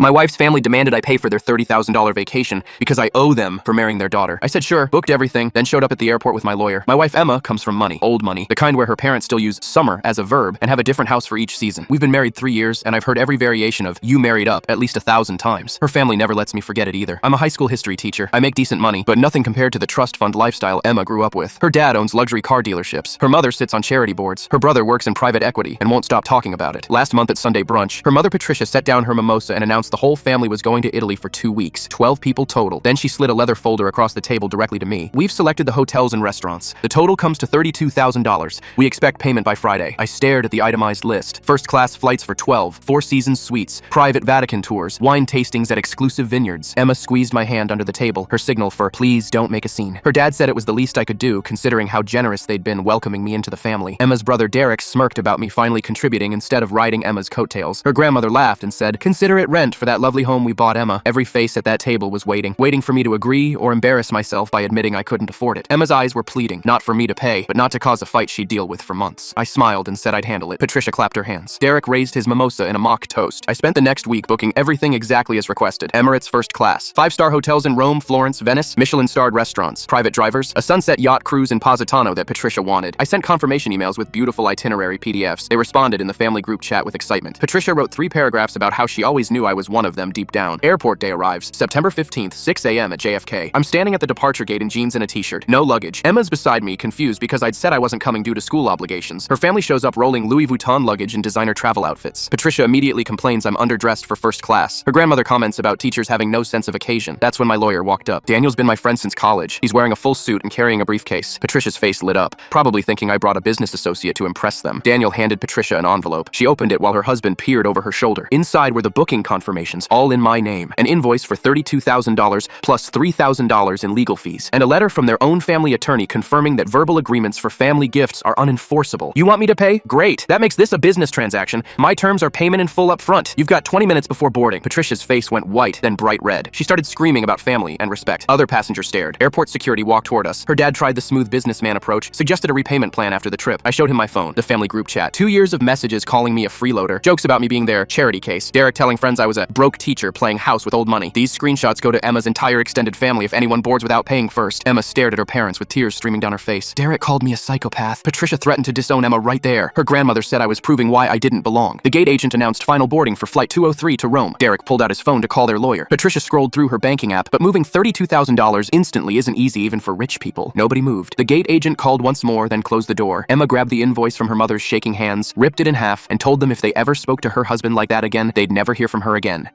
My wife's family demanded I pay for their $30,000 vacation because I owe them for marrying their daughter. I said sure, booked everything, then showed up at the airport with my lawyer. My wife Emma comes from money, old money, the kind where her parents still use summer as a verb and have a different house for each season. We've been married 3 years, and I've heard every variation of "you married up" at least 1,000 times. Her family never lets me forget it either. I'm a high school history teacher. I make decent money, but nothing compared to the trust fund lifestyle Emma grew up with. Her dad owns luxury car dealerships. Her mother sits on charity boards. Her brother works in private equity and won't stop talking about it. Last month at Sunday brunch, her mother Patricia set down her mimosa and announced the whole family was going to Italy for 2 weeks, 12 people total. Then she slid a leather folder across the table directly to me. We've selected the hotels and restaurants. The total comes to $32,000. We expect payment by Friday. I stared at the itemized list. First-class flights for 12, Four Seasons suites, private Vatican tours, wine tastings at exclusive vineyards. Emma squeezed my hand under the table, her signal for "please don't make a scene." Her dad said it was the least I could do, considering how generous they'd been welcoming me into the family. Emma's brother Derek smirked about me finally contributing instead of riding Emma's coattails. Her grandmother laughed and said, "Consider it rent for that lovely home we bought Emma." Every face at that table was waiting for me to agree or embarrass myself by admitting I couldn't afford it. Emma's eyes were pleading, not for me to pay, but not to cause a fight she'd deal with for months. I smiled and said I'd handle it. Patricia clapped her hands. Derek raised his mimosa in a mock toast. I spent the next week booking everything exactly as requested. Emirates first class, 5-star hotels in Rome, Florence, Venice, Michelin-starred restaurants, private drivers, a sunset yacht cruise in Positano that Patricia wanted. I sent confirmation emails with beautiful itinerary PDFs. They responded in the family group chat with excitement. Patricia wrote 3 paragraphs about how she always knew I was one of them deep down. Airport day arrives, September 15th, 6 a.m. at JFK. I'm standing at the departure gate in jeans and a t-shirt. No luggage. Emma's beside me, confused because I'd said I wasn't coming due to school obligations. Her family shows up rolling Louis Vuitton luggage and designer travel outfits. Patricia immediately complains I'm underdressed for first class. Her grandmother comments about teachers having no sense of occasion. That's when my lawyer walked up. Daniel's been my friend since college. He's wearing a full suit and carrying a briefcase. Patricia's face lit up, probably thinking I brought a business associate to impress them. Daniel handed Patricia an envelope. She opened it while her husband peered over her shoulder. Inside were the booking confirmations, all in my name. An invoice for $32,000 plus $3,000 in legal fees, and a letter from their own family attorney confirming that verbal agreements for family gifts are unenforceable. You want me to pay? Great. That makes this a business transaction. My terms are payment in full up front. You've got 20 minutes before boarding. Patricia's face went white, then bright red. She started screaming about family and respect. Other passengers stared. Airport security walked toward us. Her dad tried the smooth businessman approach, suggested a repayment plan after the trip. I showed him my phone, the family group chat. 2 years of messages calling me a freeloader, jokes about me being their charity case, Derek telling friends I was a broke teacher playing house with old money. These screenshots go to Emma's entire extended family if anyone boards without paying first. Emma stared at her parents with tears streaming down her face. Derek called me a psychopath. Patricia threatened to disown Emma right there. Her grandmother said I was proving why I didn't belong. The gate agent announced final boarding for flight 203 to Rome. Derek pulled out his phone to call their lawyer. Patricia scrolled through her banking app, but moving $32,000 instantly isn't easy even for rich people. Nobody moved. The gate agent called once more, then closed the door. Emma grabbed the invoice from her mother's shaking hands, ripped it in half, and told them if they ever spoke to her husband like that again, they'd never hear from her again.